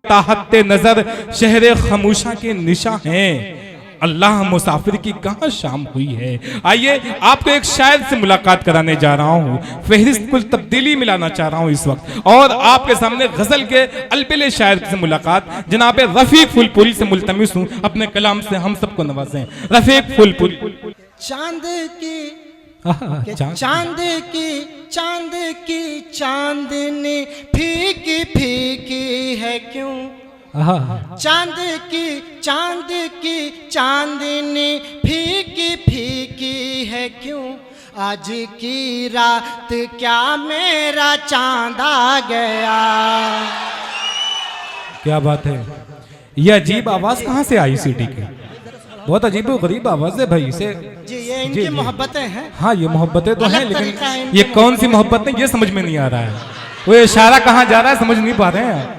ताहते नजर शहरे खमूशा के निशा हैं। अल्लाह मुसाफिर की कहाँ शाम हुई है। आइए आपको एक शायर से मुलाकात कराने जा रहा हूँ, फहरिस्त कुल तब्दीली मिलाना चाह रहा हूँ इस वक्त, और आपके सामने गजल के अलबेले शायर से मुलाकात जनाब रफीक फुलपुरी से मुल्तमिस हूँ, अपने कलाम से हम सबको नवाजें। रफीक फुलपुरी। चांद की चांदनी फीकी फीकी है क्यों, चांद की चांदनी फीकी फीकी है क्यों, आज की रात क्या मेरा चांद आ गया। क्या बात है, ये अजीब आवाज कहाँ से आई सिटी की, बहुत अजीब गरीब आवाज है भाई से। जी ये इनकी मोहब्बतें हैं। हाँ ये मोहब्बतें तो हैं, लेकिन ये मोहब्बत। कौन सी मोहब्बत है ये समझ में नहीं आ रहा है, वो इशारा कहाँ जा रहा है समझ नहीं पा रहे हैं।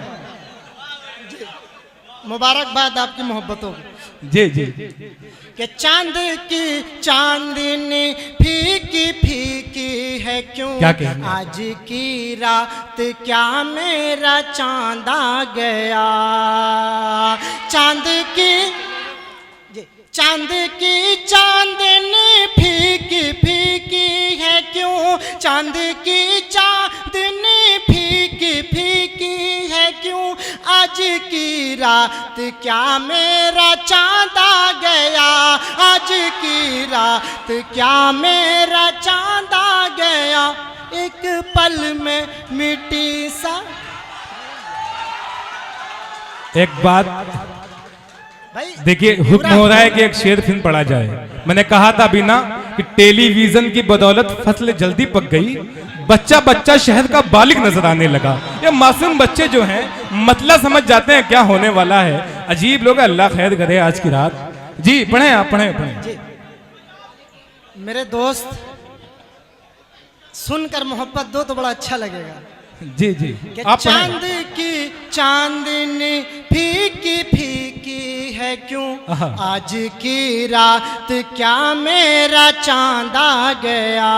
मुबारकबाद आपकी मोहब्बतों को। जी जी। कि चांद की चांदनी फीकी फीकी है क्यों, क्या कहना? आज की रात क्या मेरा चांद आ गया। चांद की चांदनी फीकी फीकी है क्यों, चांद की चांदनी फीकी फीकी है क्यों, आज की रात क्या मेरा चांद आ गया, आज की रात क्या मेरा चांद आ गया। एक पल में मिट्टी सा। एक बात भाई देखिए, हुक्म हो रहा है कि एक शेर फिल्म पढ़ा जाए। मैंने कहा था अभी ना कि टेलीविजन की बदौलत फसल जल्दी पक गई, बच्चा बच्चा शहर का बालिग नजर आने लगा। ये मासूम बच्चे जो हैं मतलब समझ जाते हैं क्या होने वाला है। अजीब लोग, अल्लाह खैर करे आज की रात। जी पढ़े आप, पढ़े। मेरे दोस्त सुनकर मोहब्बत दो तो बड़ा अच्छा लगेगा। जी जी आप चांद की चांदनी फीकी फीकी है क्यों, आज की रात क्या मेरा चांद आ गया।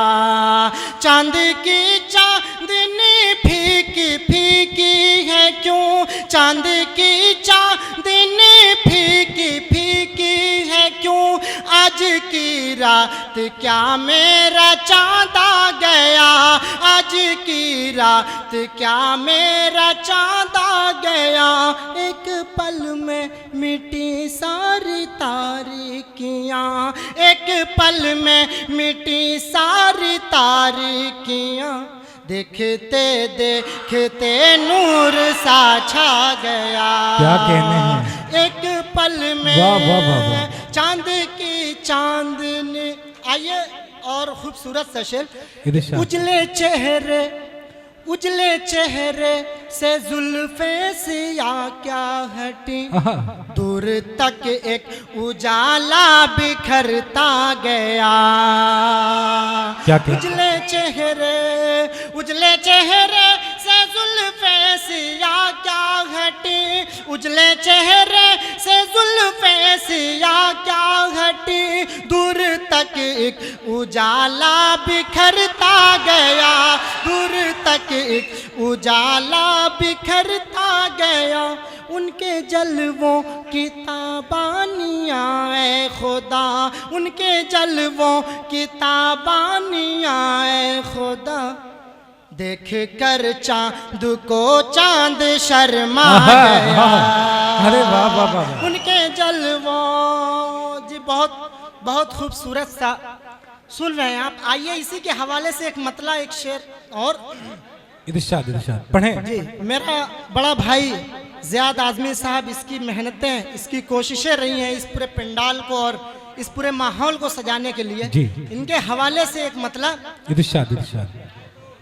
चांद की चांदनी फीकी फीकी है क्यों, चांद की चांदनी फीकी फीकी है क्यों, आज की रात क्या मेरा चांद आ गया, आज की रात क्या मेरा चांद आ गया। एक पल में मिटी सारी तारीकियां, एक पल में मिटी सारी तारीकियां, देखते देखते नूर सा छा गया। क्या कहने हैं। एक पल में वाह वाह वाह वाह। चांद की चांदनी। आइए और खूबसूरत सा शेर। उजले चेहरे से जुल्फे सिया क्या हटी, दूर तक एक उजाला बिखरता गया। क्या उजले चेहरे से जुल्फे सिया क्या हटी, उजले चेहरे से जुल्फे सिया क्या हटी, दूर तक एक उजाला बिखरता गया, दूर तक एक उजाला बिखरता गया। उनके जलवों की ताबानियाँ ऐ खुदा, उनके जलवों की ताबानियाँ ऐ खुदा, देख कर चांद को चांद शर्मा गया। अरे वाह वाह वाह। उनके जलवों। जी बहुत खूबसूरत सा सुन रहे हैं आप। आइए इसी के हवाले से एक मतला, एक शेर और इरशाद पढ़े। जी मेरा बड़ा भाई ज़ियाद आज़मी साहब, इसकी मेहनतें, इसकी कोशिशें रही हैं इस पूरे पंडाल को और इस पूरे माहौल को सजाने के लिए। जी। इनके हवाले से एक मतला इरशाद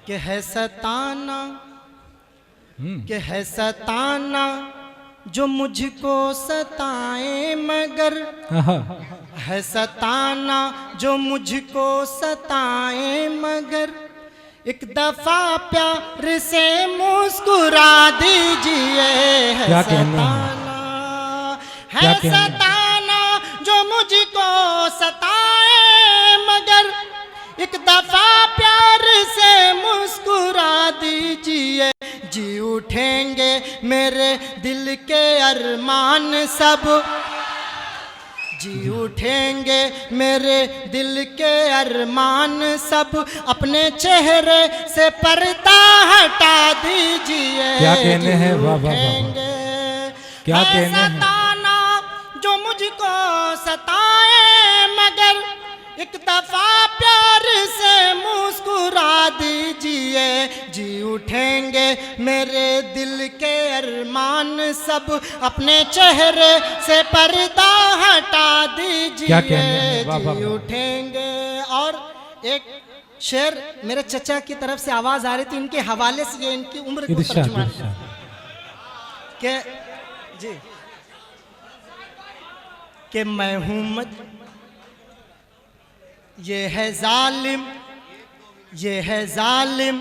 कि है सताना, कि है सताना जो मुझको सताए मगर, है सताना जो मुझको सताए मगर, एक दफा प्यार से मुस्कुरा दीजिए। है सताना, है सताना जो मुझको सताए मगर, एक दफा प्यार से मुस्कुरा दीजिए। जी उठेंगे मेरे दिल के अरमान सब, जी उठेंगे मेरे दिल के अरमान सब, अपने चेहरे से पर्दा हटा दीजिए। क्या कहने हैं, वाह वाह उठेंगे क्या कहने हैं। सताना जो मुझको सताए, मगर एक दफा प्यार से मुस्कुरा दीजिए। जी उठेंगे मेरे दिल के अरमान सब, अपने चेहरे से पर्दा हटा दीजिए। क्या कहने हैं, वाह वाह जी वाह। उठेंगे। और एक शेर मेरे चचा की तरफ से आवाज आ रही थी, इनके हवाले से, ये इनकी उम्र को इरशाद, तर्जुमा इरशाद। के जी कि मैं हूँ ये है जालिम, ये है जालिम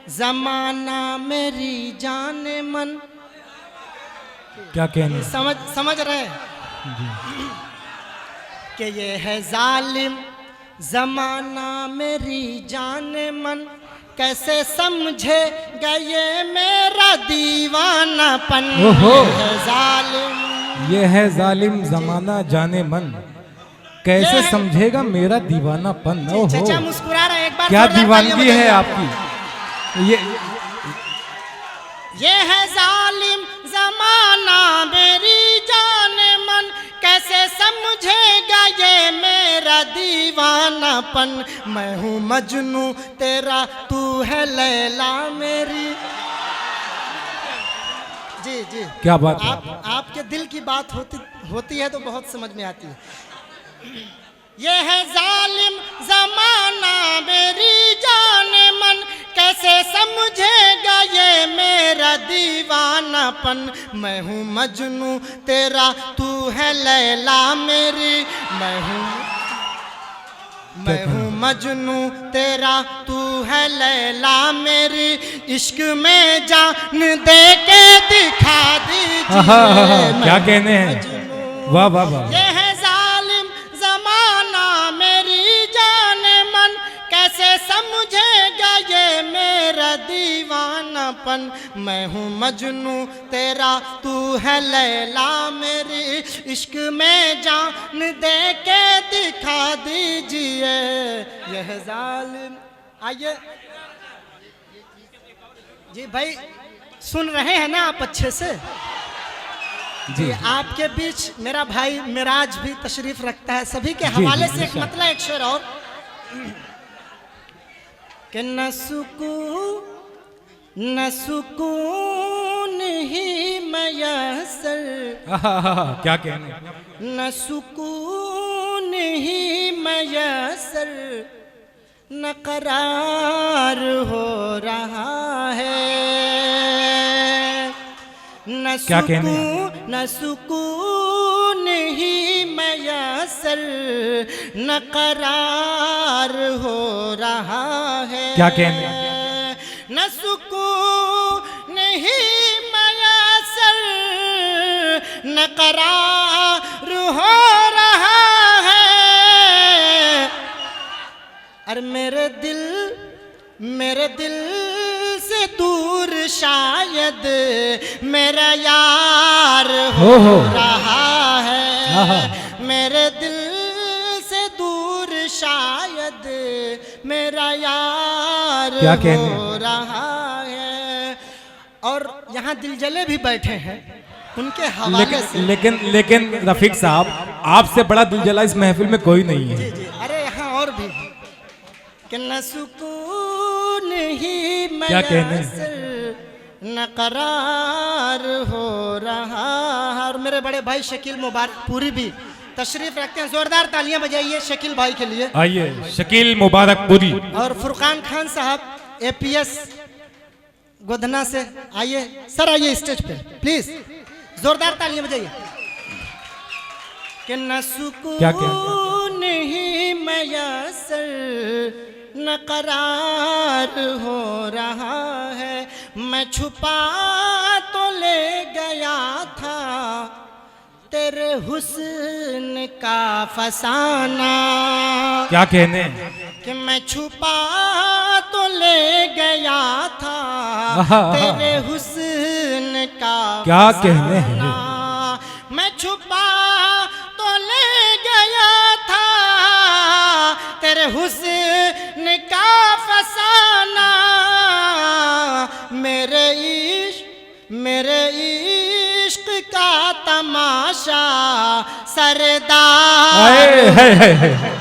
जमाना मेरी जान मन। क्या कहने हैं। समझ रहे हैं कि ये है जालिम जमाना मेरी जान मन, कैसे समझेगा ये मेरा दीवानापन। ओहो। ये है जालिम, ये है जालिम जमाना जाने मन, कैसे समझेगा मेरा दीवानापन। ओहो, चचा मुस्कुरा रहे हैं, एक बार क्या जोरदार तालियां दीवानगी है बजाइए। आपकी। ये है जालिम जमाना मेरी जान मन, कैसे समझेगा ये मेरा दीवानापन। मैं हूँ मजनू तेरा, तू है लैला मेरी। जी जी, क्या बात है। आपके दिल की बात होती है तो बहुत समझ में आती है। ये है जालिम जमाना मेरी जान मन, कैसे समझेगा ये मेरा दीवानापन। मैं हूँ मजनू तेरा, तू है लैला मेरी। मैं हूँ मजनू तेरा, तू है लैला मेरी। इश्क में जान दे के दिखा दीजिए। क्या कहने हैं, वाह वाह वाह। ये है जालिम जमाना मेरी जान मन, कैसे समझेगा ये मेरा दीवानापन। मैं हूँ मजनू तेरा, तू है लैला मेरी। इश्क में जान दे के दिखा दीजिए। यह जालिम। आइए जी भाई, सुन रहे हैं ना आप अच्छे से। जी, आपके बीच मेरा भाई मिराज भी तशरीफ रखता है। सभी के हवाले से एक मतलब एक शेर और कि न सुकून ही मयसर, क्या कहने। न सुकून ही मयसर, न करार हो रहा है। न सुकून ही मयसर, न करार हो रहा है। क्या कहने। न सुकून ही मयसर, न करार हो रहा है। और मेरे दिल से दूर शायद मेरा यार हो रहा है। मेरे दिल से दूर शायद मेरा यार हो रहा है। और यहाँ दिल जले भी बैठे हैं, उनके हवाले से। लेकिन रफीक साहब, आपसे बड़ा दिल जला इस महफिल में कोई नहीं है। जी जी, अरे यहाँ और भी कि न सुकून ही मयसर, न करार हो रहा। और मेरे बड़े भाई शकील मुबारक पूरी भी तशरीफ रखते हैं। जोरदार तालियां बजाइए शकील भाई के लिए। आइए शकील मुबारक पूरी। और फुरकान खान साहब APS गोधना से आइए। सर आइए स्टेज पे प्लीज, जोरदार तालियां बजाइए। कि न सुकून ही मयसर, न करार हो रहा है। मैं छुपा तो ले गया था तेरे हुस्न का फसाना। क्या कहने। कि मैं छुपा तो ले गया था तेरे हुस्न का क्या कहने हैं? फसाना। मैं छुपा तो ले गया था तेरे हुस्न का फसाना, मेरे इश्क का तमाशा सरदार। हाय हाय हाय हाय।